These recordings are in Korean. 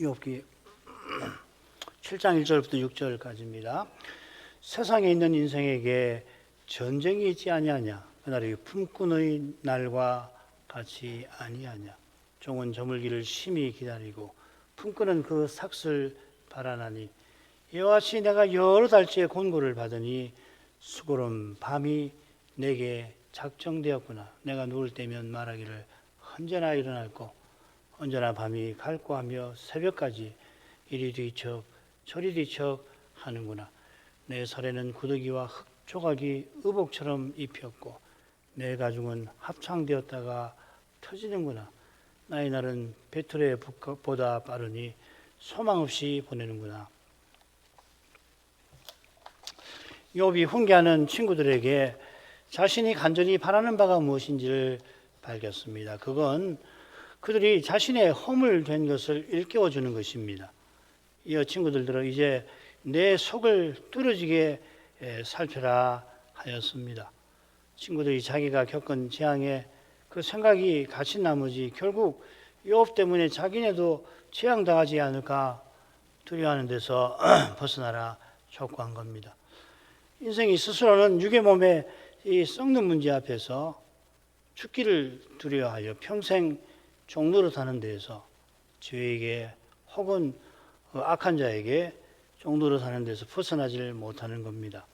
욥기 7장 1절부터 6절까지입니다. 세상에 있는 인생에게 전쟁이 있지 아니하냐. 그날이 품꾼의 날과 같이 아니하냐. 종은 저물기를 심히 기다리고 품꾼은 그 삭슬 바라나니 이와 같이 내가 여러 달째 권고를 받으니 수고로운 밤이 내게 작정되었구나. 내가 누울 때면 말하기를 언제나 일어날고 언제나 밤이 갈고하며 새벽까지 이리 뒤척 저리 뒤척 하는구나. 내 살에는 구더기와 흙 조각이 의복처럼 입혔고 내 가죽은 합창되었다가 터지는구나. 나의 날은 배틀의 보다 빠르니 소망 없이 보내는구나. 욥이 훈계하는 친구들에게 자신이 간절히 바라는 바가 무엇인지를 밝혔습니다. 그건 그들이 자신의 허물된 것을 일깨워 주는 것입니다. 이어 친구들들은 이제 내 속을 뚫어지게 살펴라 하였습니다. 친구들이 자기가 겪은 재앙에 그 생각이 갇힌 나머지 결국 욥 때문에 자기네도 재앙당하지 않을까 두려워하는 데서 벗어나라 촉구한 겁니다. 인생이 스스로는 육의 몸에 이 썩는 문제 앞에서 죽기를 두려워하여 평생 종노릇하는 데에서 죄에게 혹은 악한 자에게 종노릇하는 데서 벗어나질 못하는 겁니다.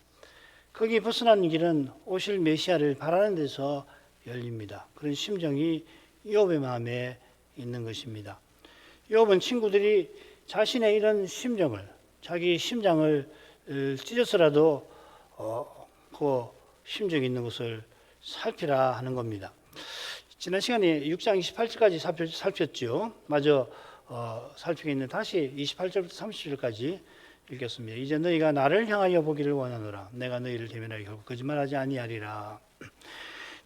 거기 벗어나는 길은 오실 메시아를 바라는 데서 열립니다. 그런 심정이 욥의 마음에 있는 것입니다. 욥은 친구들이 자신의 이런 심정을, 자기 심장을 찢어서라도 그 심정이 있는 것을 살피라 하는 겁니다. 지난 시간에 6장 28절까지 살폈죠. 마저 살피고 있는 다시 28절부터 30절까지 읽겠습니다. 이제 너희가 나를 향하여 보기를 원하노라. 내가 너희를 대면하여 결국 거짓말하지 아니하리라.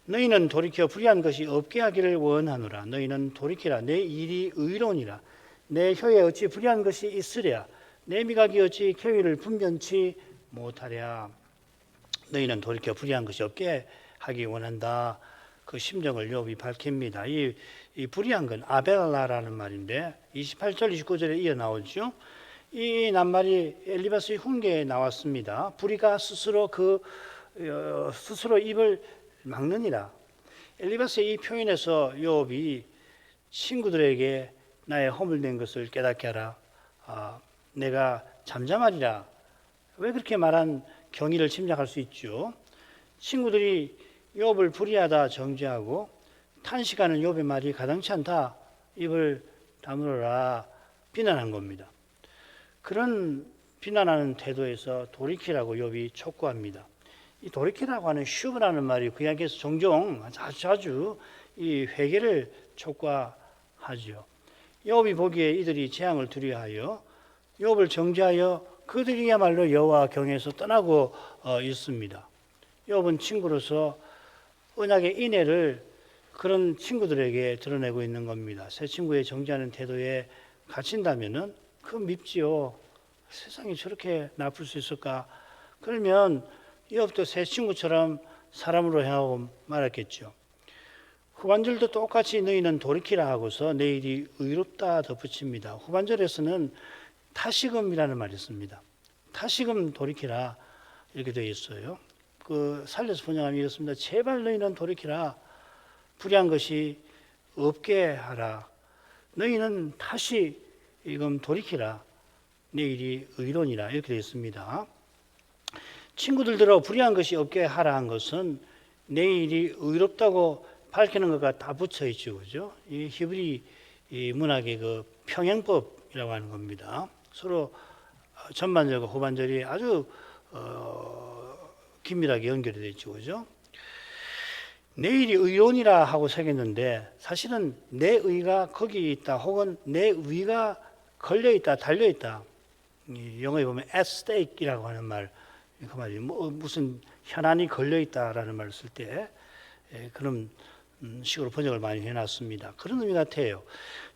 너희는 돌이켜 불의한 것이 없게 하기를 원하노라. 너희는 돌이키라. 내 일이 의로우니라. 내 혀에 어찌 불의한 것이 있으랴. 내 미각이 어찌 교의를 분변치 못하랴. 너희는 돌이켜 불의한 것이 없게 하기 원한다. 그 심정을 욥이 밝힙니다. 이 불의한 건 아벨라라는 말인데 28절 29절에 이어 나오죠. 이 낱말이 엘리바스의 훈계에 나왔습니다. 불의가 스스로 스스로 입을 막느니라. 엘리바스의 이 표현에서 욥이 친구들에게 나의 허물된 것을 깨닫게 하라. 내가 잠잠하리라. 왜 그렇게 말한 경의를 짐작할 수 있죠. 친구들이 욥을 불의하다 정죄하고 탄식하는 욥의 말이 가당치 않다. 입을 다물어라. 비난한 겁니다. 그런 비난하는 태도에서 돌이키라고 욥이 촉구합니다. 이 돌이키라고 하는 슈브라는 말이 구약에서 종종 자주 이 회개를 촉구하죠. 욥이 보기에 이들이 재앙을 두려워하여 욥을 정죄하여 그들이야말로 여호와 경외에서 떠나고 있습니다. 욥은 친구로서 언약의 인애를 그런 친구들에게 드러내고 있는 겁니다. 새 친구의 정죄하는 태도에 갇힌다면은 그 밉지요. 세상이 저렇게 나쁠 수 있을까? 그러면 욥도 새 친구처럼 사람으로 행하고 말았겠죠. 후반절도 똑같이 너희는 돌이키라 하고서 내일이 의롭다 덧붙입니다. 후반절에서는 다시금이라는 말이 있습니다. 다시금 돌이키라 이렇게 되어 있어요. 살려서 번역하면 이렇습니다. 제발 너희는 돌이키라. 불의한 것이 없게 하라. 너희는 다시금 돌이키라. 내일이 의로니라 이렇게 되어 있습니다. 친구들들어 불의한 것이 없게 하라 한 것은 내일이 의롭다고 밝히는 것과 다 붙어 있죠, 그죠? 이 히브리 문학의 그 평행법이라고 하는 겁니다. 서로 전반절과 후반절이 아주 긴밀하게 연결이 되어 있죠, 그죠? 내일이 의로우니라 하고 새겼는데 사실은 내 의가 거기 있다, 혹은 내 의가 걸려 있다, 달려 있다. 영어에 보면 at stake이라고 하는 말, 그 말이 무슨 현안이 걸려 있다라는 말을 쓸 때 그런 식으로 번역을 많이 해놨습니다. 그런 의미 같아요.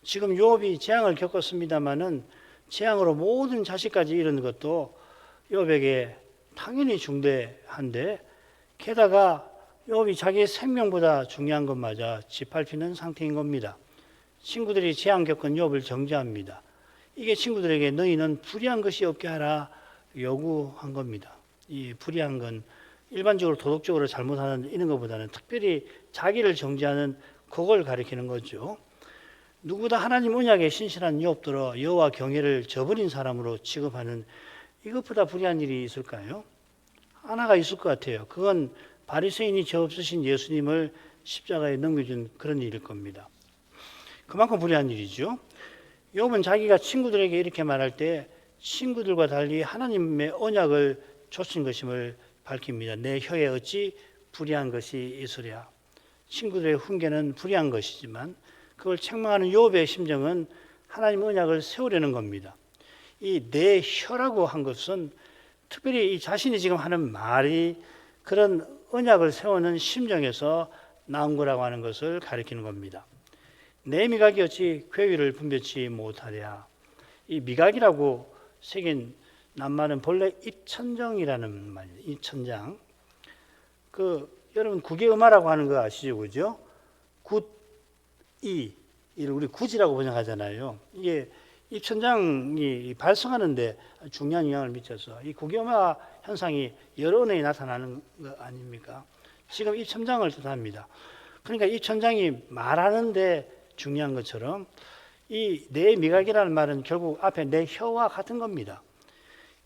지금 욥이 재앙을 겪었습니다만은 재앙으로 모든 자식까지 잃은 것도 욥에게 당연히 중대한데 게다가 욥이 자기의 생명보다 중요한 것마저 짓밟히는 상태인 겁니다. 친구들이 재앙 겪은 욥을 정죄합니다. 이게 친구들에게 너희는 불의한 것이 없게 하라 요구한 겁니다. 이 불의한 건 일반적으로 도덕적으로 잘못하는 이런 것보다는 특별히 자기를 정죄하는 그걸 가리키는 거죠. 누구보다 하나님 언약에 신실한 욥들어 여호와 경외를 저버린 사람으로 취급하는 이것보다 불의한 일이 있을까요? 하나가 있을 것 같아요. 그건 바리새인이 죄 없으신 예수님을 십자가에 넘겨준 그런 일일 겁니다. 그만큼 불의한 일이죠. 욥은 자기가 친구들에게 이렇게 말할 때 친구들과 달리 하나님의 언약을 좇은 것임을 밝힙니다. 내 혀에 어찌 불의한 것이 있으랴. 친구들의 훈계는 불의한 것이지만 그걸 책망하는 욥의 심정은 하나님의 언약을 세우려는 겁니다. 이 내 혀라고 한 것은 특별히 이 자신이 지금 하는 말이 그런 언약을 세우는 심정에서 나온 거라고 하는 것을 가리키는 겁니다. 내 미각이 어찌 괴위를 분별치 못하랴. 이 미각이라고 새긴 낱말은 본래 입천정이라는 말이에요. 입천장. 여러분 구개음화라고 하는 거 아시죠, 그죠? 굿이 우리 굿이라고 번역하잖아요. 이게 입천장이 발성하는데 중요한 영향을 미쳐서 이 구개음화 현상이 여러 언어에 나타나는 거 아닙니까? 지금 입천장을 뜻합니다. 그러니까 입천장이 말하는데 중요한 것처럼 이 내 미각이라는 말은 결국 앞에 내 혀와 같은 겁니다.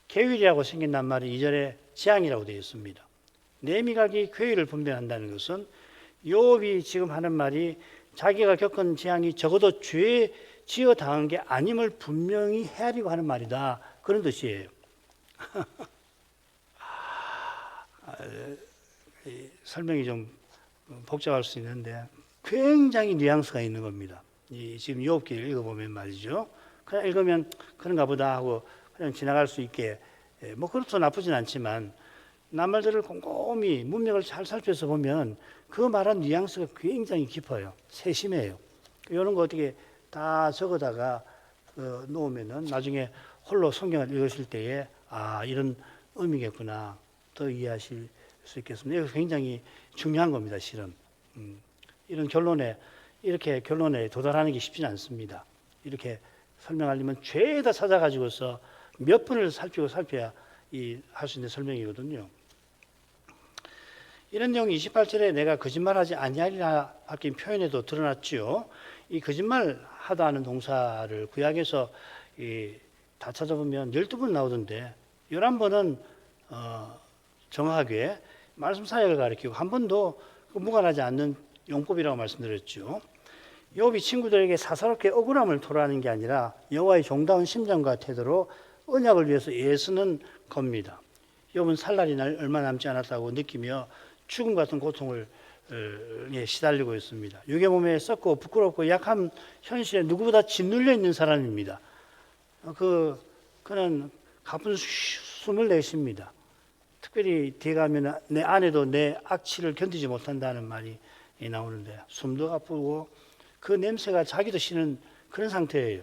괴율이라고 생긴 낱말이 2절에 재앙이라고 되어 있습니다. 내 미각이 괴율을 분별한다는 것은 욥이 지금 하는 말이 자기가 겪은 재앙이 적어도 죄 지어 당한 게 아님을 분명히 헤아리고 하는 말이다. 그런 뜻이에요. 설명이 좀 복잡할 수 있는데 굉장히 뉘앙스가 있는 겁니다. 지금 욥기를 읽어보면 말이죠. 그냥 읽으면 그런가 보다 하고 그냥 지나갈 수 있게 뭐 그렇도 나쁘진 않지만 낱말들을 꼼꼼히 문맥을 잘 살펴서 보면 그 말한 뉘앙스가 굉장히 깊어요. 세심해요. 이런 거 어떻게 다 적어다가 놓으면은 나중에 홀로 성경을 읽으실 때에 이런 의미겠구나 더 이해하실 수 있겠습니다. 이거 굉장히 중요한 겁니다. 실은 이런 이렇게 결론에 도달하는 게 쉽지는 않습니다. 이렇게 설명하려면 죄에다 찾아가지고서 몇 번을 살펴야 할 수 있는 설명이거든요. 이런 내용이 28절에 내가 거짓말하지 아니하리라 바뀐 표현에도 드러났지요. 이 거짓말 하다 하는 동사를 구약에서 다 찾아보면 12번 나오던데 11번은 정확하게 말씀 사역을 가리키고 한 번도 무관하지 않는 용법이라고 말씀드렸죠. 욥이 친구들에게 사사롭게 억울함을 토로하는 게 아니라 여호와의 종다운 심정과 태도로 언약을 위해서 애쓰는 겁니다. 욥은 살 날이 얼마 남지 않았다고 느끼며 죽음 같은 고통을 시달리고 있습니다. 육의 몸에 썩고 부끄럽고 약한 현실에 누구보다 짓눌려 있는 사람입니다. 그는 가쁜 숨을 내쉽니다. 특별히 뒤에 가면 내 아내도 내 악취를 견디지 못한다는 말이 나오는데 숨도 가쁘고 그 냄새가 자기도 싫은 그런 상태예요.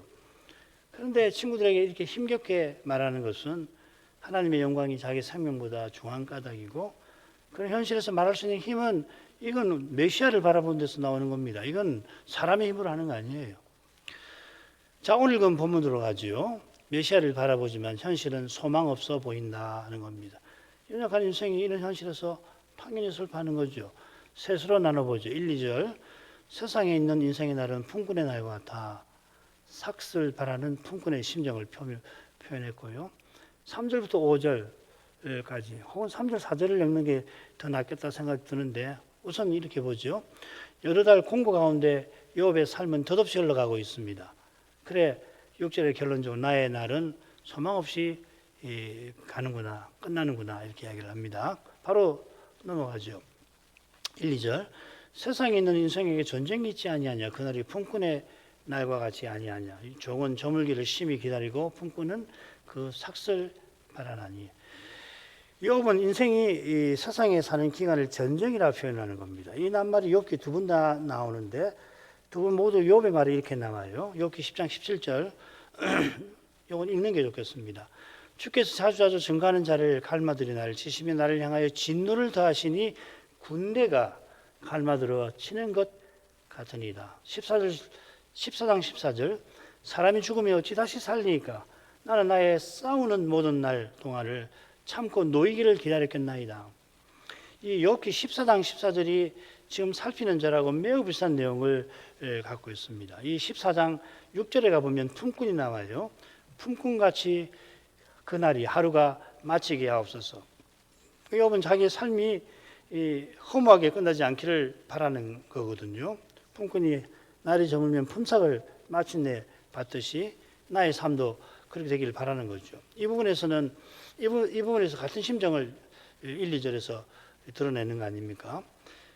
그런데 친구들에게 이렇게 힘겹게 말하는 것은 하나님의 영광이 자기 생명보다 중한 까닭이고 그런 현실에서 말할 수 있는 힘은 이건 메시아를 바라보는 데서 나오는 겁니다. 이건 사람의 힘으로 하는 거 아니에요. 자, 오늘 그 본문 들어가지요. 메시아를 바라보지만 현실은 소망 없어 보인다 하는 겁니다. 연약한 인생이 이런 현실에서 당연히 슬퍼하는 거죠. 셋으로 나눠보죠. 1, 2절. 세상에 있는 인생의 날은 품꾼의 날과 같아. 삭슬 바라는 품꾼의 심정을 표현했고요. 3절부터 5절까지 혹은 3절, 4절을 읽는 게 더 낫겠다 생각이 드는데 우선 이렇게 보죠. 여러 달 공부 가운데 욥의 삶은 덧없이 흘러가고 있습니다. 그래 6절의 결론적으로 나의 날은 소망 없이 가는구나, 끝나는구나 이렇게 이야기를 합니다. 바로 넘어가죠. 1, 2절. 세상에 있는 인생에게 전쟁이 있지 아니하냐. 그날이 품꾼의 날과 같이 아니하냐. 종은 저물기를 심히 기다리고 품꾼은 그 삭슬 바라나니. 욥은 인생이 이 세상에 사는 기간을 전쟁이라 표현하는 겁니다. 이 낱말이 욥기 두 번 다 나오는데 두 분 모두 욥의 말이 이렇게 나와요. 욥기 10장 17절. 이건 읽는 게 좋겠습니다. 주께서 자주자주 증가하는 자를 갈마들이 나를 치시며 나를 향하여 진노를 더하시니 군대가 갈마들어 치는 것 같으니이다. 14장 14절. 사람이 죽으면 어찌 다시 살리니까 나는 나의 싸우는 모든 날 동안을 참고 노이기를 기다렸겠나이다. 이 욥기 14장 14절이 지금 살피는 자라고 매우 비슷한 내용을 갖고 있습니다. 이 14장 6절에 가보면 품꾼이 나와요. 품꾼같이 그날이 하루가 마치게 하옵소서. 욥은 자기의 삶이 허무하게 끝나지 않기를 바라는 거거든요. 품꾼이 날이 저물면 품삯을 마침내 받듯이 나의 삶도 그렇게 되기를 바라는 거죠. 이 부분에서 같은 심정을 1, 2절에서 드러내는 거 아닙니까?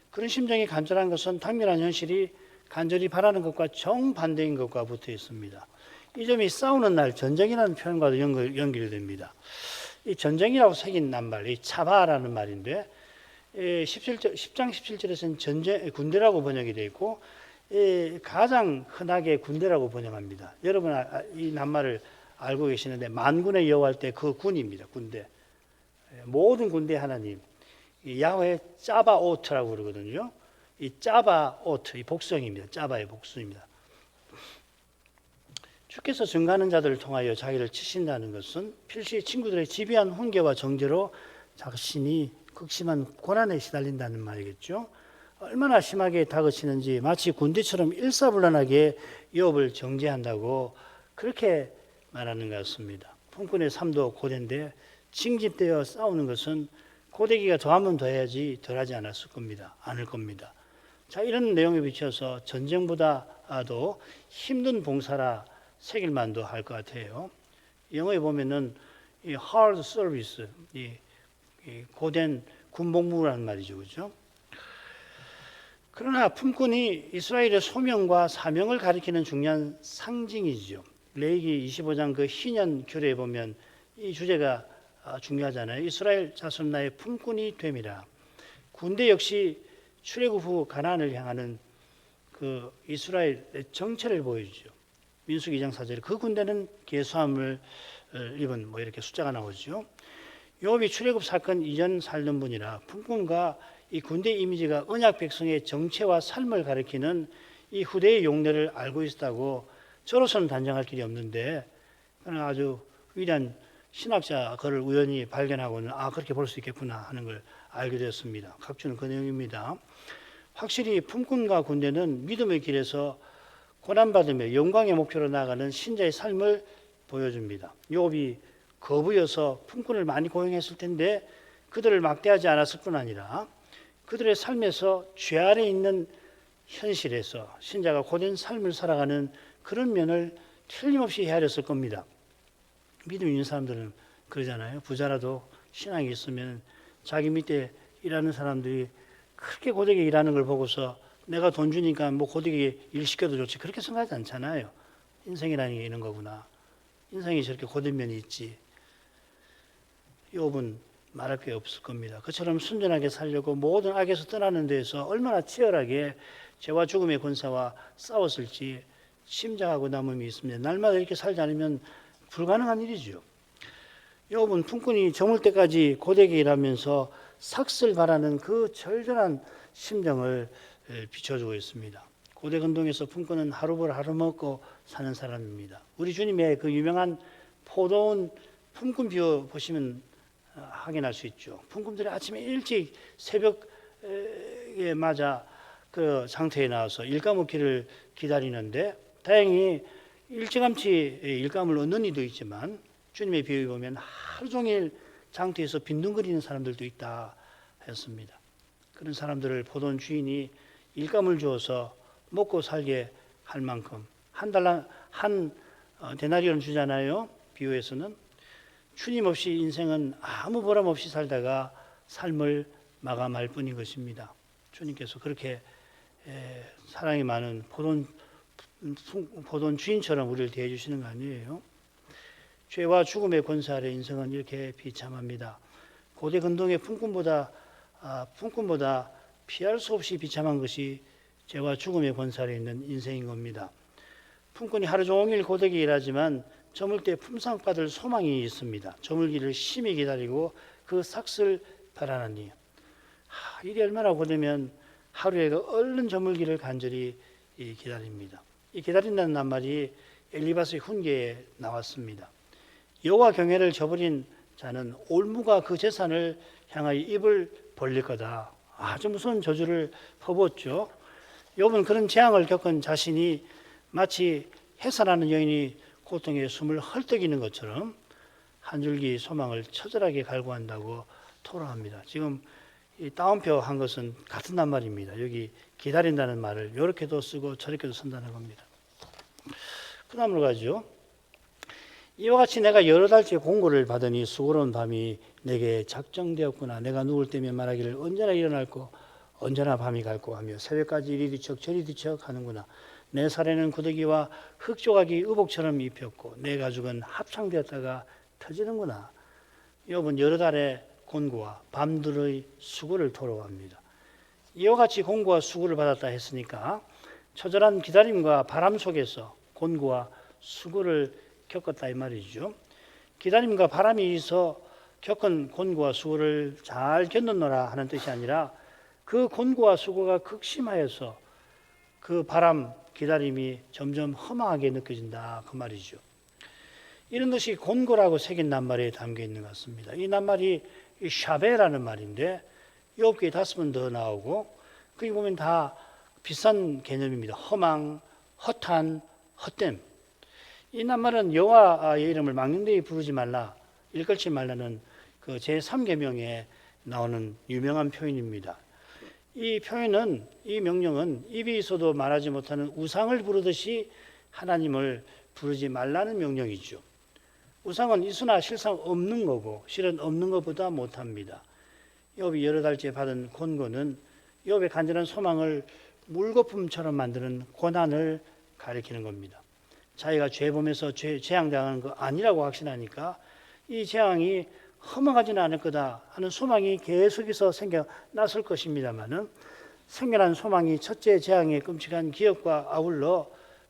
그런 심정이 간절한 것은 당면한 현실이 간절히 바라는 것과 정반대인 것과 붙어 있습니다. 이 점이 싸우는 날, 전쟁이라는 표현과도 연결이 됩니다. 이 전쟁이라고 새긴 낱말, 이 차바라는 말인데 10장 17절에서는 군대라고 번역이 되어 있고 가장 흔하게 군대라고 번역합니다. 여러분 이 낱말을 알고 계시는데 만군의 여호와 할 때 그 군입니다. 군대. 모든 군대 하나님. 야훼 짜바오트라고 그러거든요. 이 짜바오트, 이 복성입니다. 짜바의 복수입니다. 주께서 증거하는 자들을 통하여 자기를 치신다는 것은 필시 친구들의 집요한 훈계와 정죄로 자신이 극심한 고난에 시달린다는 말이겠죠. 얼마나 심하게 다그치는지 마치 군대처럼 일사불란하게 욥을 정죄한다고 그렇게 말하는 것 같습니다. 품꾼의 삶도 고된데 징집되어 싸우는 것은 고되기가 더하면 더해야지 덜하지 않을 겁니다. 자, 이런 내용에 비춰서 전쟁보다도 힘든 봉사라 새길 만도 할 것 같아요. 영어에 보면은 이 hard service, 이 고된 군복무라는 말이죠, 그렇죠? 그러나 품꾼이 이스라엘의 소명과 사명을 가리키는 중요한 상징이죠. 레위기 25장 그 희년 규례에 보면 이 주제가 중요하잖아요. 이스라엘 자손 나의 품꾼이 됨이라. 군대 역시 출애굽 후 가나안을 향하는 그 이스라엘의 정체를 보여주죠. 민수기 2장 4절에 그 군대는 계수함을 입은 이렇게 숫자가 나오죠. 욥이 출애굽 사건 이전 살던 분이라 품꾼과 이 군대 이미지가 언약 백성의 정체와 삶을 가리키는 이 후대의 용례를 알고 있다고 저로서는 단정할 길이 없는데 아주 위대한 신학자 그를 우연히 발견하고는 그렇게 볼 수 있겠구나 하는 걸 알게 되었습니다. 각주는 그 내용입니다. 확실히 품꾼과 군대는 믿음의 길에서 고난받으며 영광의 목표로 나아가는 신자의 삶을 보여줍니다. 욥이 거부여서 품꾼을 많이 고용했을 텐데 그들을 막대하지 않았을 뿐 아니라 그들의 삶에서 죄 아래 있는 현실에서 신자가 고된 삶을 살아가는 그런 면을 틀림없이 헤아렸을 겁니다. 믿음 있는 사람들은 그러잖아요. 부자라도 신앙이 있으면 자기 밑에 일하는 사람들이 그렇게 고되게 일하는 걸 보고서 내가 돈 주니까 고되게 일 시켜도 좋지 그렇게 생각하지 않잖아요. 인생이라는 게 이런 거구나. 인생이 저렇게 고된 면이 있지. 욥은 말할 게 없을 겁니다. 그처럼 순전하게 살려고 모든 악에서 떠나는 데에서 얼마나 치열하게 죄와 죽음의 권세와 싸웠을지 심장하고 남음이 있습니다. 날마다 이렇게 살지 않으면 불가능한 일이죠. 욥은 품꾼이 저물 때까지 고되게 일하면서 삭슬 바라는 그 절절한 심정을 비춰주고 있습니다. 고대 근동에서 품꾼은 하루벌 하루 먹고 사는 사람입니다. 우리 주님의 그 유명한 포도원 품꾼 비유 보시면 확인할 수 있죠. 품꾼들이 아침에 일찍 새벽에 맞아 그 장터에 나와서 일감 얻기를 기다리는데 다행히 일찌감치 일감을 얻는 이도 있지만 주님의 비유에 보면 하루 종일 장터에서 빈둥거리는 사람들도 있다 했습니다. 그런 사람들을 보던 주인이 일감을 주어서 먹고 살게 할 만큼 한 데나리온을 주잖아요. 비유에서는 주님 없이 인생은 아무 보람 없이 살다가 삶을 마감할 뿐인 것입니다. 주님께서 그렇게 사랑이 많은 보던 주인처럼 우리를 대해 주시는 거 아니에요? 죄와 죽음의 권세 아래 인생은 이렇게 비참합니다. 고대 근동의 품꾼보다 피할 수 없이 비참한 것이 죄와 죽음의 권세 아래 있는 인생인 겁니다. 품꾼이 하루 종일 고되게 일하지만 저물 때 품상받을 소망이 있습니다. 저물기를 심히 기다리고 그 삭슬 바라나니 일이 얼마나 고되면 하루에 얼른 저물기를 간절히 기다립니다. 이 기다린다는 낱말이 엘리바스의 훈계에 나왔습니다. 여호와 경외를 저버린 자는 올무가 그 재산을 향하여 입을 벌릴 거다. 아주 무서운 저주를 퍼부었죠. 욥은 그런 재앙을 겪은 자신이 마치 해산하는 여인이 고통에 숨을 헐떡이는 것처럼 한 줄기 소망을 처절하게 갈구한다고 토로합니다. 지금 이 따옴표 한 것은 같은 낱말입니다. 여기 기다린다는 말을 이렇게도 쓰고 저렇게도 쓴다는 겁니다. 그 다음으로 가죠. 이와 같이 내가 여러 달째 공고를 받으니 수고로운 밤이 내게 작정되었구나. 내가 누울 때면 말하기를 언제나 일어날고 언제나 밤이 갈고 하며 새벽까지 이리 뒤척 저리 뒤척 하는구나. 내 살에는 구더기와 흙조각이 의복처럼 입혔고 내 가죽은 합창되었다가 터지는구나. 욥은 여러 달의 곤고와 밤들의 수고를 토로합니다. 이와 같이 공고와 수고를 받았다 했으니까 처절한 기다림과 바람 속에서 곤고와 수고를 겪었다 이 말이죠. 기다림과 바람이 있어 겪은 곤고와 수고를 잘 견뎠노라 하는 뜻이 아니라 그 곤고와 수고가 극심하여서 그 바람 기다림이 점점 허망하게 느껴진다 그 말이죠. 이런 것이 곤고라고 새긴 낱말에 담겨 있는 것 같습니다. 이 낱말이 샤베라는 말인데 7개 5번 더 나오고 거기 보면 다 비슷한 개념입니다. 허망, 허탄, 헛됨. 이 낱말은 여호와의 이름을 망령되이 부르지 말라, 일컬지 말라는 그 제3계명에 나오는 유명한 표현입니다. 이 표현은, 이 명령은 입이 있어도 말하지 못하는 우상을 부르듯이 하나님을 부르지 말라는 명령이죠. 우상은 있으나 실상 없는 거고 실은 없는 것보다 못합니다. 욥이 여러 달째 받은 곤고는 욥의 간절한 소망을 물거품처럼 만드는 고난을 가리키는 겁니다. 자기가 죄범에서 재앙당하는 거 아니라고 확신하니까 이 재앙이 허망하지는 않을 거다 하는 소망이 계속해서 생겨났을 것입니다만은 생겨난 소망이 첫째 재앙의 끔찍한 기억과 아울러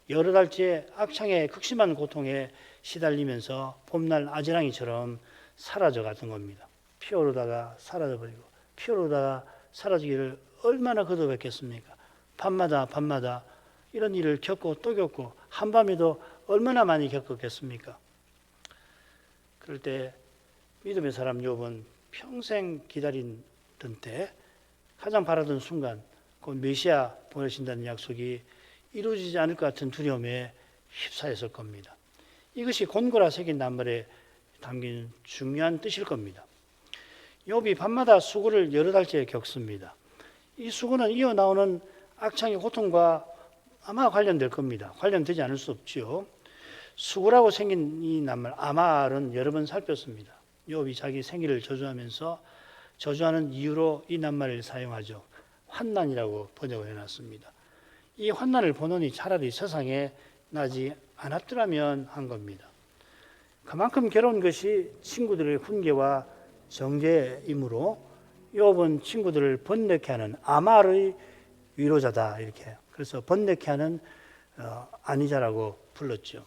여러 달째 악창의 극심한 고통에 시달리면서 봄날 아지랑이처럼 사라져 갔던 겁니다. 피어오르다가 사라져버리고 피어오르다가 사라지기를 얼마나 거듭했겠습니까? 밤마다 이런 일을 겪고 또 겪고 한밤에도 얼마나 많이 겪었겠습니까? 그럴 때 믿음의 사람 욥은 평생 기다리던 때 가장 바라던 순간 그 메시아 보내신다는 약속이 이루어지지 않을 것 같은 두려움에 휩싸였을 겁니다. 이것이 곤고라 새긴 낱말에 담긴 중요한 뜻일 겁니다. 욥이 밤마다 수고를 여러 달째 겪습니다. 이 수고는 이어나오는 악창의 고통과 아마 관련될 겁니다. 관련되지 않을 수 없죠. 수고라고 생긴 이 낱말 아말은 여러 번 살폈습니다. 욥이 자기 생일을 저주하면서 저주하는 이유로 이 낱말을 사용하죠. 환난이라고 번역을 해놨습니다. 이 환난을 보노니 차라리 세상에 나지 않았더라면 한 겁니다. 그만큼 괴로운 것이 친구들의 훈계와 정죄이므로 욥은 친구들을 번뇌케 하는 아말의 위로자다 이렇게. 그래서 번뇌케 하는 안위자라고 불렀죠.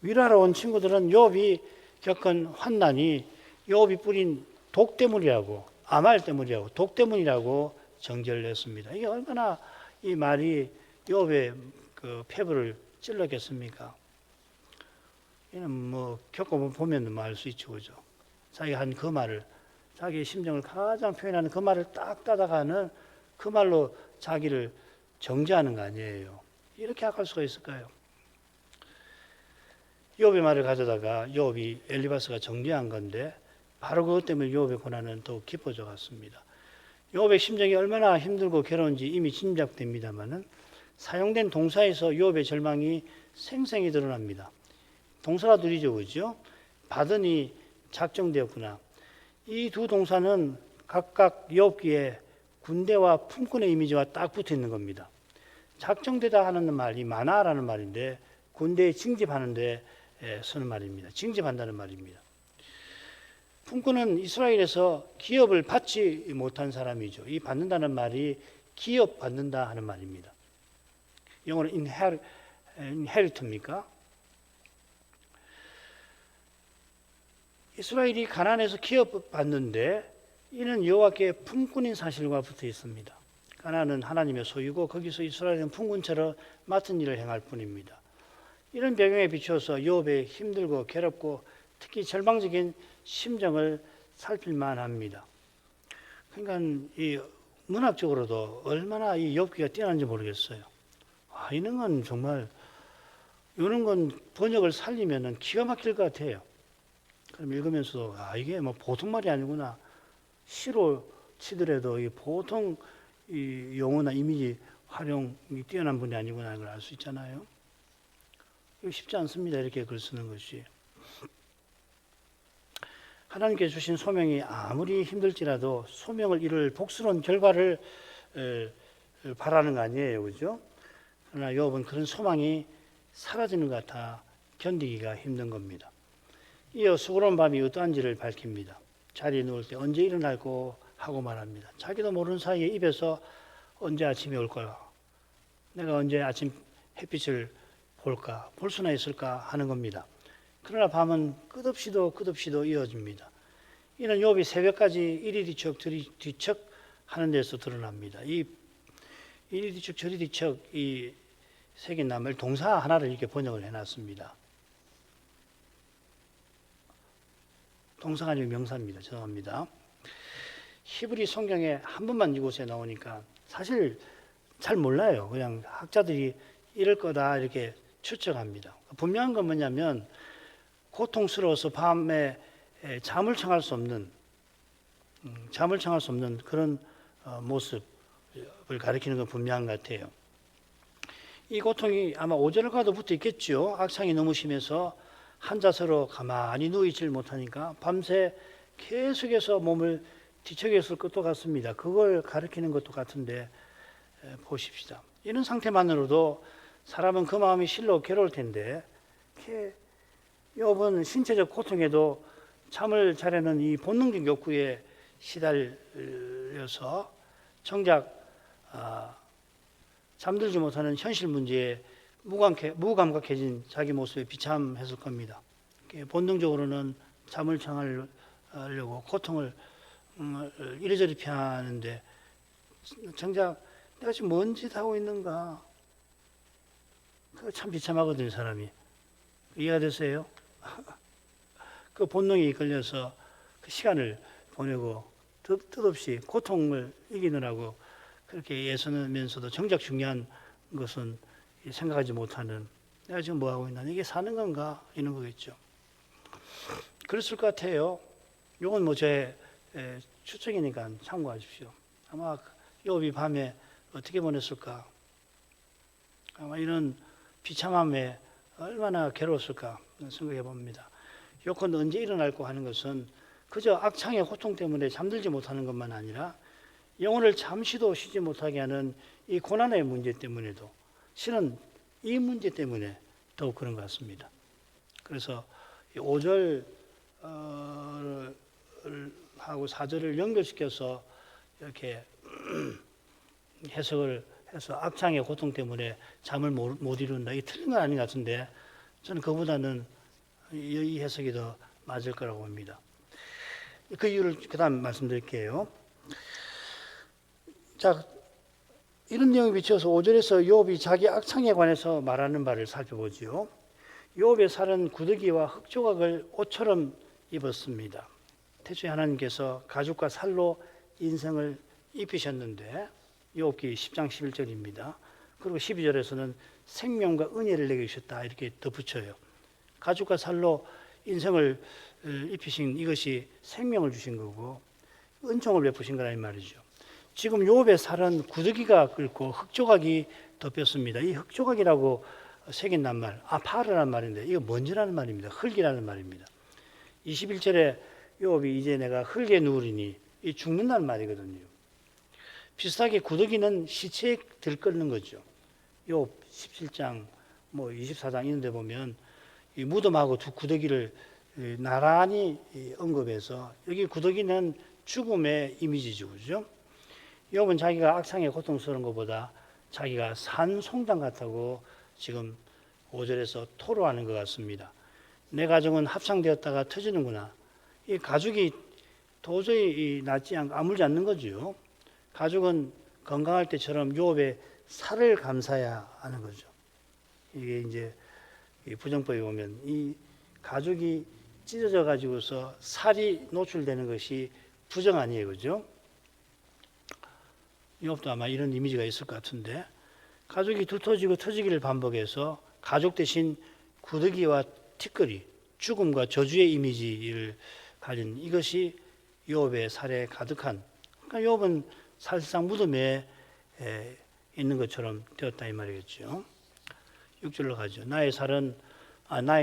위로하러 온 친구들은 욥이 겪은 환난이 욥이 뿌린 독 때문이라고, 아말 때문이라고, 독 때문이라고 정죄를 했습니다. 이게 얼마나 이 말이 욥의 그 폐부를 찔렀겠습니까? 이는 뭐 겪어보면 알 수 있죠, 그죠? 자기가 한 그 말을, 자기의 심정을 가장 표현하는 그 말을 딱 따다가는 그 말로 자기를 정죄하는 거 아니에요. 이렇게 악할 수가 있을까요? 욥의 말을 가져다가 욥이 엘리바스가 정죄한 건데 바로 그것 때문에 욥의 고난은 더욱 깊어져 갔습니다. 욥의 심정이 얼마나 힘들고 괴로운지 이미 짐작됩니다만은 사용된 동사에서 욥의 절망이 생생히 드러납니다. 동사가 둘이죠, 그죠? 받으니 작정되었구나. 이 두 동사는 각각 욥기에 군대와 품꾼의 이미지와 딱 붙어 있는 겁니다. 작정되다 하는 말이 마나라는 말인데 군대에 징집하는 데 쓰는 말입니다. 징집한다는 말입니다. 품꾼은 이스라엘에서 기업을 받지 못한 사람이죠. 이 받는다는 말이 기업 받는다 하는 말입니다. 영어로 inherit입니까? 이스라엘이 가나안에서 기업 받는데 이는 여호와께 품꾼인 사실과 붙어 있습니다. 가나안은 하나님의 소유고 거기서 이스라엘은 품꾼처럼 맡은 일을 행할 뿐입니다. 이런 배경에 비추어서 욥의 힘들고 괴롭고 특히 절망적인 심정을 살필만 합니다. 그러니까 이 문학적으로도 얼마나 이 욥기가 뛰어난지 모르겠어요. 이런 건 정말 이런 건 번역을 살리면은 기가 막힐 것 같아요. 그럼 읽으면서도 이게 뭐 보통 말이 아니구나. 시로 치더라도 이 보통 이 용어나 이미지 활용이 뛰어난 분이 아니구나 이걸 알 수 있잖아요. 이거 쉽지 않습니다. 이렇게 글 쓰는 것이. 하나님께 주신 소명이 아무리 힘들지라도 소명을 이룰 복스러운 결과를 바라는 거 아니에요. 그죠? 그러나 욥은 그런 소망이 사라지는 것 같아 견디기가 힘든 겁니다. 이어 수고로운 밤이 어떠한지를 밝힙니다. 자리에 누울 때 언제 일어날고 하고 말합니다. 자기도 모르는 사이에 입에서 언제 아침이 올 거야. 내가 언제 아침 햇빛을 볼까, 볼 수나 있을까 하는 겁니다. 그러나 밤은 끝없이도 이어집니다. 이는 욥이 새벽까지 이리 뒤척 저리 뒤척 하는 데서 드러납니다. 이 이리 뒤척 저리 뒤척 이 새긴 나물 동사 하나를 이렇게 번역을 해놨습니다. 동사가 아니고 명사입니다. 죄송합니다. 히브리 성경에 한 번만 이곳에 나오니까 사실 잘 몰라요. 그냥 학자들이 이럴 거다 이렇게 추측합니다. 분명한 건 뭐냐면 고통스러워서 밤에 잠을 청할 수 없는 그런 모습을 가리키는 건 분명한 것 같아요. 이 고통이 아마 오절과도 붙어 있겠죠. 악창이 너무 심해서 한자세로 가만히 누워있질 못하니까 밤새 계속해서 몸을 뒤척였을 것도 같습니다. 그걸 가리키는 것도 같은데 보십시다. 이런 상태만으로도 사람은 그 마음이 실로 괴로울 텐데 욥은 신체적 고통에도 잠을 자려는 이 본능적 욕구에 시달려서 정작 잠들지 못하는 현실 문제에 무감각해진 자기 모습에 비참했을 겁니다. 본능적으로는 잠을 청하려고 고통을 이리저리 피하는데 정작 내가 지금 뭔 짓 하고 있는가? 그거 참 비참하거든요, 사람이. 이해가 되세요? 그 본능에 이끌려서 그 시간을 보내고 뜻없이 고통을 이기느라고 그렇게 애쓰면서도 정작 중요한 것은 생각하지 못하는 내가 지금 뭐 하고 있나? 이게 사는 건가? 이런 거겠죠. 그랬을 것 같아요. 이건 뭐 제 추측이니까 참고하십시오. 아마 욥이 밤에 어떻게 보냈을까? 아마 이런 비참함에 얼마나 괴로웠을까 생각해 봅니다. 욥은 언제 일어날고 하는 것은 그저 악창의 고통 때문에 잠들지 못하는 것만 아니라 영혼을 잠시도 쉬지 못하게 하는 이 고난의 문제 때문에도 실은 이 문제 때문에 더욱 그런 것 같습니다. 그래서 5절 하고 4절을 연결시켜서 이렇게 해석을 해서 악창의 고통 때문에 잠을 못 이룬다. 이게 틀린 건 아닌 것 같은데 저는 그보다는 이 해석이 더 맞을 거라고 봅니다. 그 이유를 그 다음 말씀드릴게요. 자, 이런 내용에 비춰서 5절에서 욥이 자기 악창에 관해서 말하는 바를 살펴보지요. 욥의 살은 구더기와 흙조각을 옷처럼 입었습니다. 태초에 하나님께서 가죽과 살로 인생을 입히셨는데 욥기 10장 11절입니다. 그리고 12절에서는 생명과 은혜를 내게 주셨다 이렇게 덧붙여요. 가죽과 살로 인생을 입히신 이것이 생명을 주신 거고 은총을 베푸신 거라는 말이죠. 지금 욥의 살은 구더기가 끓고 흙조각이 덮였습니다. 이 흙조각이라고 새긴 낱말, 파르라는 말인데 이거 먼지라는 말입니다. 흙이라는 말입니다. 21절에 욥이 이제 내가 흙에 누우리니 이 죽는다는 말이거든요. 비슷하게 구더기는 시체에 들끓는 거죠. 욥 17장, 24장 이런 데 보면 이 무덤하고 두 구더기를 나란히 언급해서 여기 구더기는 죽음의 이미지죠. 그죠? 욥은 자기가 악창에 고통스러운 것보다 자기가 산 송장 같다고 지금 5절에서 토로하는 것 같습니다. 내 가정은 합창되었다가 터지는구나. 이 가죽이 도저히 아물지 않는 거죠. 가죽은 건강할 때처럼 욥의 살을 감싸야 하는 거죠. 이게 이제 이 부정법에 보면 이 가죽이 찢어져 가지고서 살이 노출되는 것이 부정 아니에요, 그죠? 이것도 아마 이런 이미지가 있을 것 같은데, 가죽이 두터지고 터지기를 반복해서 가죽 대신 구더기와 티끌이, 죽음과 저주의 이미지를 가진 이것이 욥의 살에 가득한, 그러니까 욥은 사실상 무덤에 있는 것처럼 되었다 이 말이겠죠. 6절로 가죠. 나의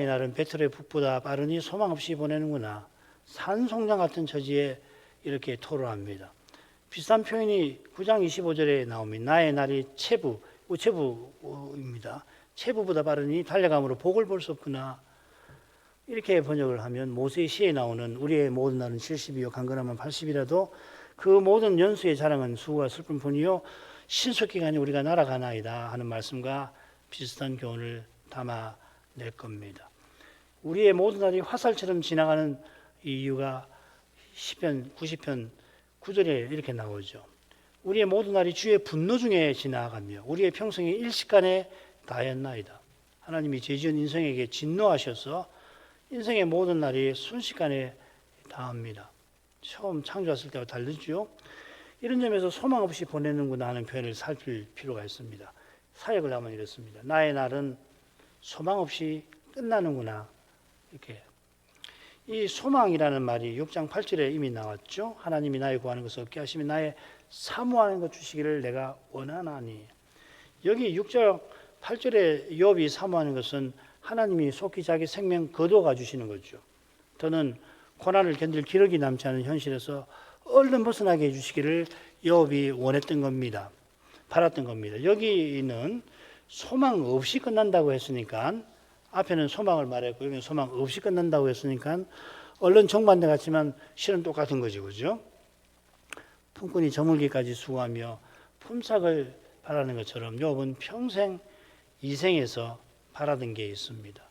날은 배틀의 북보다 빠르니 소망 없이 보내는구나. 산송장 같은 처지에 이렇게 토로합니다. 비슷한 표현이 9장 25절에 나옵니다. 나의 날이 우체부입니다. 체부보다 빠르니 달려감으로 복을 볼 수 없구나. 이렇게 번역을 하면 모세의 시에 나오는 우리의 모든 날은 70이요 강건하면 80이라도 그 모든 연수의 자랑은 수고와 슬픈 뿐이요 신속기간에 우리가 날아가나이다 하는 말씀과 비슷한 교훈을 담아낼 겁니다. 우리의 모든 날이 화살처럼 지나가는 이유가 시편 90편 9절에 이렇게 나오죠. 우리의 모든 날이 주의 분노 중에 지나가며 우리의 평생이 일시간에 다했나이다. 하나님이 죄지은 인생에게 진노하셔서 인생의 모든 날이 순식간에 다합니다. 처음 창조했을 때와 다르죠. 이런 점에서 소망 없이 보내는구나 하는 표현을 살필 필요가 있습니다. 사역을 하면 이렇습니다. 나의 날은 소망 없이 끝나는구나. 이렇게. 이 소망이라는 말이 6장 8절에 이미 나왔죠. 하나님이 나의 구하는 것을 얻게 하시면 나의 사모하는 것 주시기를 내가 원하나니. 여기 6장 8절에 욥이 사모하는 것은 하나님이 속히 자기 생명 거두어 주시는 거죠. 더는 고난을 견딜 기력이 남지 않은 현실에서 얼른 벗어나게 해주시기를 욥이 원했던 겁니다. 바랐던 겁니다. 여기는 소망 없이 끝난다고 했으니까, 앞에는 소망을 말했고 여기는 소망 없이 끝난다고 했으니까 얼른 정반대 같지만 실은 똑같은 거죠, 그죠? 품꾼이 저물기까지 수고하며 품삯을 바라는 것처럼 욥은 평생 이생에서 바라던 게 있습니다.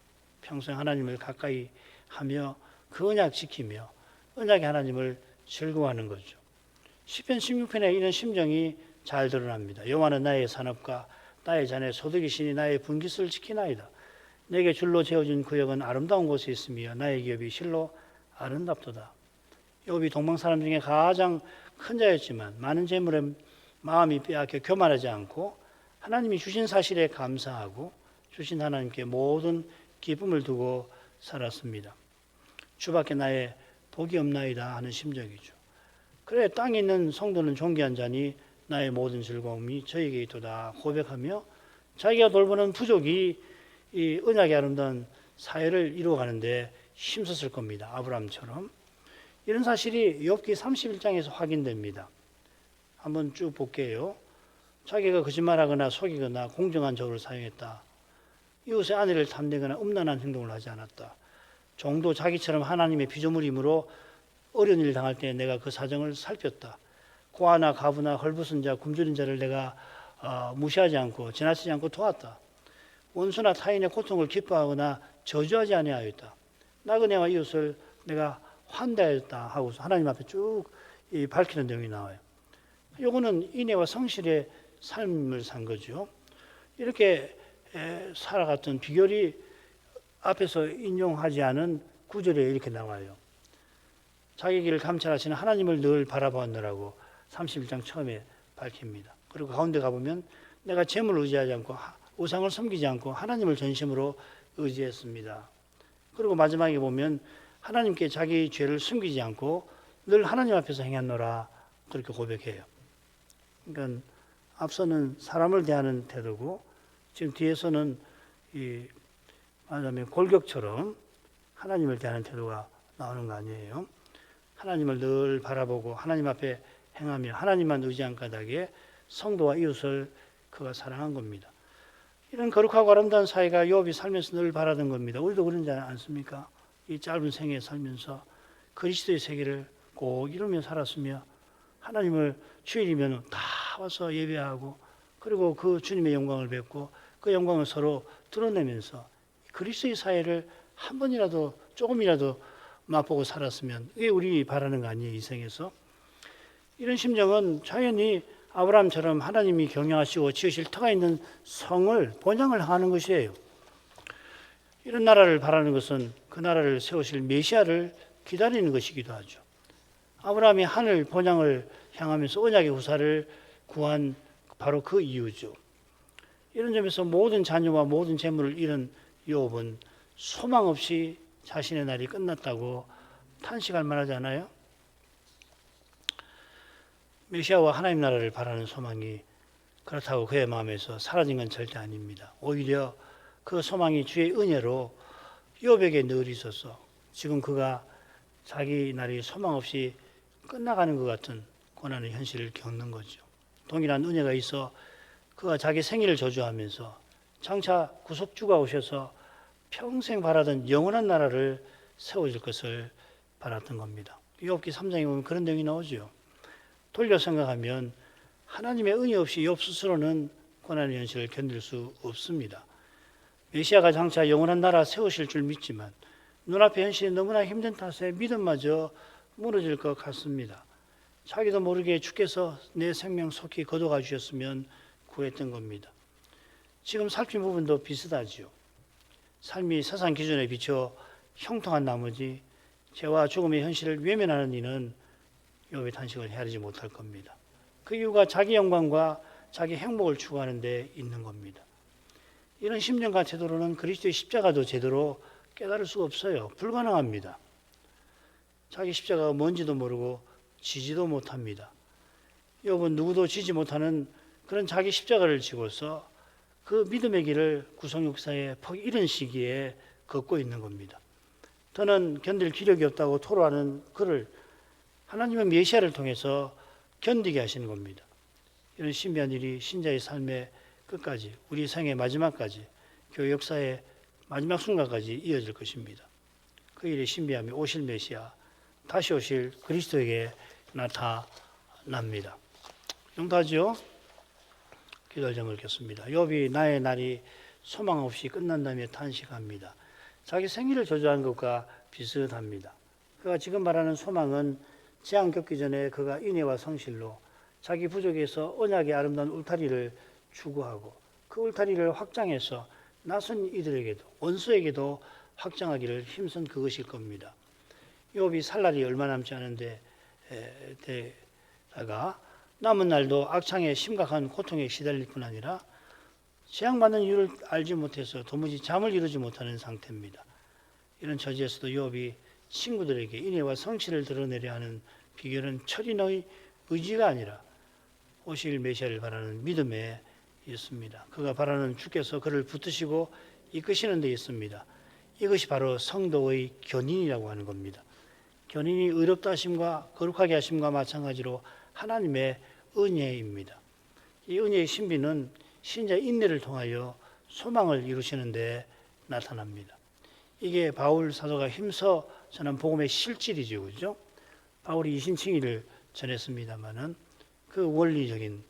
평생 하나님을 가까이 하며 그 언약 지키며 언약의 하나님을 즐거워하는 거죠. 시편 16편에 이런 심정이 잘 드러납니다. 여호와는 나의 산업과 나의 잔의 소득이시니 나의 분깃을 지키나이다. 내게 줄로 재어진 구역은 아름다운 곳에 있으며 나의 기업이 실로 아름답도다. 욥이 동방 사람 중에 가장 큰 자였지만 많은 재물에 마음이 빼앗겨 교만하지 않고 하나님이 주신 사실에 감사하고 주신 하나님께 모든 기쁨을 두고 살았습니다. 주밖에 나의 복이 없나이다 하는 심정이죠. 그래 땅에 있는 성도는 존귀한 자니 나의 모든 즐거움이 저에게 있도다 고백하며 자기가 돌보는 부족이 이 언약의 아름다운 사회를 이루어가는데 힘썼을 겁니다. 아브라함처럼. 이런 사실이 욥기 31장에서 확인됩니다. 한번 쭉 볼게요. 자기가 거짓말하거나 속이거나 공정한 저울을 사용했다. 이웃의 아내를 탐내거나 음란한 행동을 하지 않았다. 종도 자기처럼 하나님의 피조물이므로 어려운 일을 당할 때 내가 그 사정을 살폈다. 고아나 가부나 헐벗은 자, 굶주린 자를 내가 무시하지 않고 지나치지 않고 도왔다. 원수나 타인의 고통을 기뻐하거나 저주하지 아니하였다. 나그네와 이웃을 내가 환대하였다 하고서 하나님 앞에 쭉 밝히는 내용이 나와요. 요거는 인애와 성실의 삶을 산 거죠. 이렇게 살아갔던 비결이 앞에서 인용하지 않은 구절에 이렇게 나와요. 자기 길을 감찰하시는 하나님을 늘 바라보느라고 31장 처음에 밝힙니다. 그리고 가운데 가보면 내가 재물을 의지하지 않고 우상을 섬기지 않고 하나님을 전심으로 의지했습니다. 그리고 마지막에 보면 하나님께 자기 죄를 숨기지 않고 늘 하나님 앞에서 행했노라 그렇게 고백해요. 그러니까 앞서는 사람을 대하는 태도고 지금 뒤에서는 말하자면 골격처럼 하나님을 대하는 태도가 나오는 거 아니에요. 하나님을 늘 바라보고 하나님 앞에 행하며 하나님만 의지한 까닭에 성도와 이웃을 그가 사랑한 겁니다. 이런 거룩하고 아름다운 사이가 욥이 살면서 늘 바라던 겁니다. 우리도 그런지 않습니까? 이 짧은 생에 살면서 그리스도의 세계를 꼭 이루며 살았으며 하나님을 주일이면 다 와서 예배하고 그리고 그 주님의 영광을 뵙고 그 영광을 서로 드러내면서 그리스도의 사회를 한 번이라도 조금이라도 맛보고 살았으면 이게 우리 바라는 거 아니에요, 이 생에서. 이런 심정은 자연히 아브라함처럼 하나님이 경영하시고 지으실 터가 있는 성을 본향을 하는 것이에요. 이런 나라를 바라는 것은 그 나라를 세우실 메시아를 기다리는 것이기도 하죠. 아브라함이 하늘 본향을 향하면서 언약의 후사를 구한 바로 그 이유죠. 이런 점에서 모든 자녀와 모든 재물을 잃은 욥은 소망 없이 자신의 날이 끝났다고 탄식할 만하지 않아요? 메시아와 하나님 나라를 바라는 소망이 그렇다고 그의 마음에서 사라진 건 절대 아닙니다. 오히려 그 소망이 주의 은혜로 욥에게 늘 있어서 지금 그가 자기 날이 소망 없이 끝나가는 것 같은 고난의 현실을 겪는 거죠. 동일한 은혜가 있어 그가 자기 생일을 저주하면서 장차 구속주가 오셔서 평생 바라던 영원한 나라를 세워줄 것을 바랐던 겁니다. 욥기 3장에 보면 그런 내용이 나오죠. 돌려 생각하면 하나님의 은혜 없이 욥 스스로는 고난의 현실을 견딜 수 없습니다. 메시아가 장차 영원한 나라 세우실 줄 믿지만 눈앞의 현실이 너무나 힘든 탓에 믿음마저 무너질 것 같습니다. 자기도 모르게 주께서 내 생명 속히 거둬가 주셨으면 구했던 겁니다. 지금 살핀 부분도 비슷하지요. 삶이 세상 기준에 비춰 형통한 나머지 죄와 죽음의 현실을 외면하는 이는 욥의 탄식을 헤아리지 못할 겁니다. 그 이유가 자기 영광과 자기 행복을 추구하는 데 있는 겁니다. 이런 심정과 태도로는 그리스도의 십자가도 제대로 깨달을 수가 없어요. 불가능합니다. 자기 십자가가 뭔지도 모르고 지지도 못합니다. 욥은 누구도 지지 못하는 그런 자기 십자가를 지고서 그 믿음의 길을 구속 역사의 퍽 이른 시기에 걷고 있는 겁니다. 더는 견딜 기력이 없다고 토로하는 그를 하나님은 메시아를 통해서 견디게 하시는 겁니다. 이런 신비한 일이 신자의 삶의 끝까지, 우리 생의 마지막까지, 교회 역사의 마지막 순간까지 이어질 것입니다. 그 일의 신비함이 오실 메시아, 다시 오실 그리스도에게 나타납니다. 정도하죠? 기도를 좀 읽겠습니다. 욥이 나의 날이 소망 없이 끝난다며 탄식합니다. 자기 생일을 저주한 것과 비슷합니다. 그가 지금 말하는 소망은 재앙 겪기 전에 그가 인애와 성실로 자기 부족에서 언약의 아름다운 울타리를 추구하고 그 울타리를 확장해서 낯선 이들에게도 원수에게도 확장하기를 힘쓴 그것일 겁니다. 욥이 살 날이 얼마 남지 않은데 다가 남은 날도 악창에 심각한 고통에 시달릴 뿐 아니라 재앙받는 이유를 알지 못해서 도무지 잠을 이루지 못하는 상태입니다. 이런 처지에서도 욥이 친구들에게 인애와 성실을 드러내려 하는 비결은 철인의 의지가 아니라 오실 메시아를 바라는 믿음에 있습니다. 그가 바라는 주께서 그를 붙드시고 이끄시는 데 있습니다. 이것이 바로 성도의 견인이라고 하는 겁니다. 견인이 의롭다 하심과 거룩하게 하심과 마찬가지로 하나님의 은혜입니다. 이 은혜의 신비는 신자의 인내를 통하여 소망을 이루시는 데 나타납니다. 이게 바울 사도가 힘써 전한 복음의 실질이죠. 그죠? 바울이 이신칭의를 전했습니다마는 그 원리적인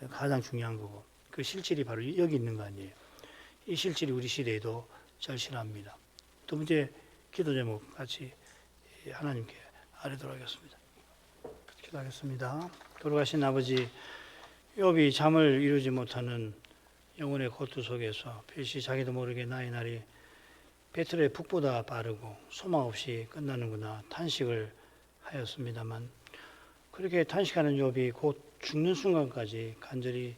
가장 중요한 거고 그 실질이 바로 여기 있는 거 아니에요. 이 실질이 우리 시대에도 절실합니다. 두 번째 기도 제목 같이 하나님께 아뢰도록 하겠습니다. 기도하겠습니다. 돌아가신 아버지, 욥이 잠을 이루지 못하는 영혼의 고통 속에서 필시 자기도 모르게 나의 날이 배틀의 북보다 빠르고 소망 없이 끝나는구나 탄식을 하였습니다만 그렇게 탄식하는 욥이 곧 죽는 순간까지 간절히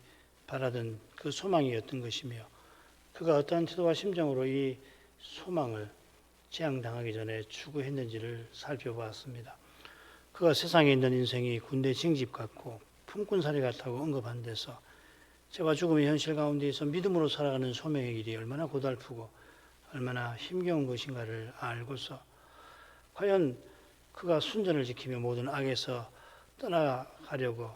바라던 그 소망이었던 것이며 그가 어떠한 태도와 심정으로 이 소망을 재앙당하기 전에 추구했는지를 살펴보았습니다. 그가 세상에 있는 인생이 군대 징집 같고 품꾼살이 같다고 언급한 데서 죄와 죽음의 현실 가운데에서 믿음으로 살아가는 소명의 길이 얼마나 고달프고 얼마나 힘겨운 것인가를 알고서 과연 그가 순전을 지키며 모든 악에서 떠나가려고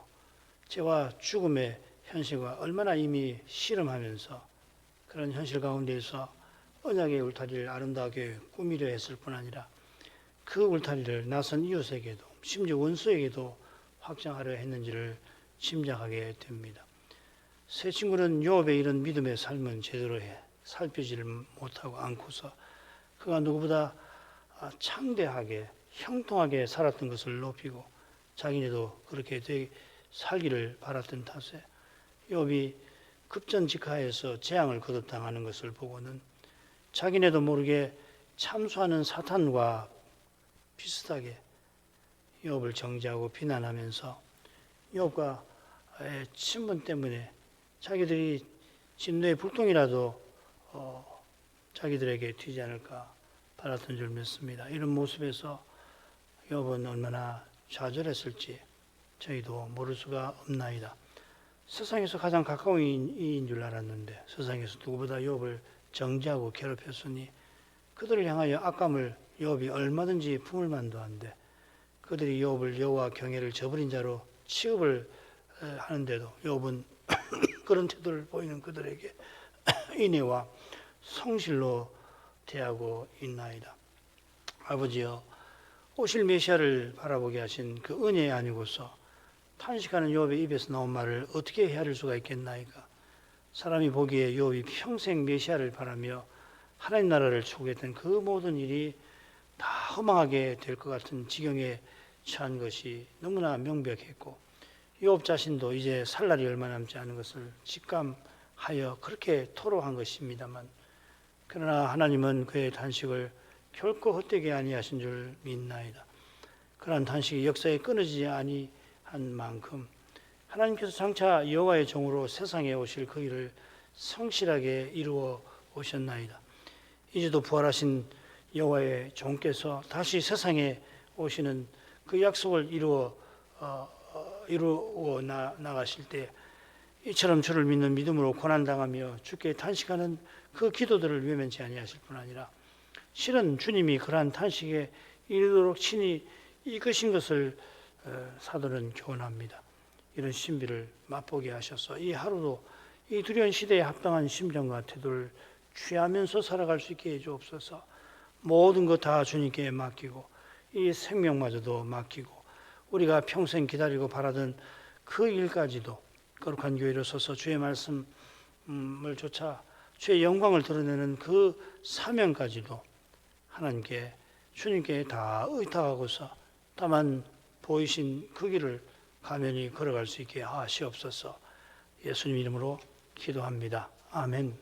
죄와 죽음의 현실과 얼마나 이미 씨름하면서 그런 현실 가운데에서 언약의 울타리를 아름다우게 꾸미려 했을 뿐 아니라 그 울타리를 낯선 이웃에게도 심지어 원수에게도 확장하려 했는지를 짐작하게 됩니다. 세 친구는 욥의 이런 믿음의 삶은 제대로 살피지를 못하고 않고서 그가 누구보다 창대하게 형통하게 살았던 것을 높이고 자기네도 그렇게 살기를 바랐던 탓에 욥이 급전직하에서 재앙을 거듭당하는 것을 보고는 자기네도 모르게 참수하는 사탄과 비슷하게 욥을 정죄하고 비난하면서 욥과 친분 때문에 자기들이 진노의 불똥이라도 자기들에게 튀지 않을까 바랐던 줄 믿습니다. 이런 모습에서 욥은 얼마나 좌절했을지 저희도 모를 수가 없나이다. 세상에서 가장 가까운 이인 줄 알았는데 세상에서 누구보다 욥을 정죄하고 괴롭혔으니 그들을 향하여 악감을 욥이 얼마든지 품을 만도 한데 그들이 욥을 여호와 경외를 저버린 자로 취급을 하는데도 욥은 그런 태도를 보이는 그들에게 인애와 성실로 대하고 있나이다. 아버지여, 오실 메시아를 바라보게 하신 그 은혜 아니고서 탄식하는 욥의 입에서 나온 말을 어떻게 헤아릴 수가 있겠나이까. 사람이 보기에 욥이 평생 메시아를 바라며 하나님 나라를 추구했던 그 모든 일이 다 허망하게 될 것 같은 지경에 처한 것이 너무나 명백했고 욥 자신도 이제 살 날이 얼마 남지 않은 것을 직감하여 그렇게 토로한 것입니다만, 그러나 하나님은 그의 단식을 결코 헛되게 아니하신 줄 믿나이다. 그러한 단식이 역사에 끊어지지 아니한 만큼 하나님께서 장차 여호와의 종으로 세상에 오실 그 일을 성실하게 이루어 오셨나이다. 이제도 부활하신 여호와의 종께서 다시 세상에 오시는 그 약속을 이루어 나가실 때 이처럼 주를 믿는 믿음으로 고난당하며 주께 탄식하는 그 기도들을 외면치 아니하실 뿐 아니라 실은 주님이 그러한 탄식에 이르도록 친히 이끄신 것을 사도는 교훈합니다. 이런 신비를 맛보게 하셔서 이 하루도 이 두려운 시대에 합당한 심정과 태도를 취하면서 살아갈 수 있게 해주옵소서. 모든 것 다 주님께 맡기고 이 생명마저도 맡기고 우리가 평생 기다리고 바라던 그 일까지도 거룩한 교회로 서서 주의 말씀을 쫓아 주의 영광을 드러내는 그 사명까지도 하나님께 주님께 다 의탁하고서 다만 보이신 그 길을 가면히 걸어갈 수 있게 하시옵소서. 예수님 이름으로 기도합니다. 아멘.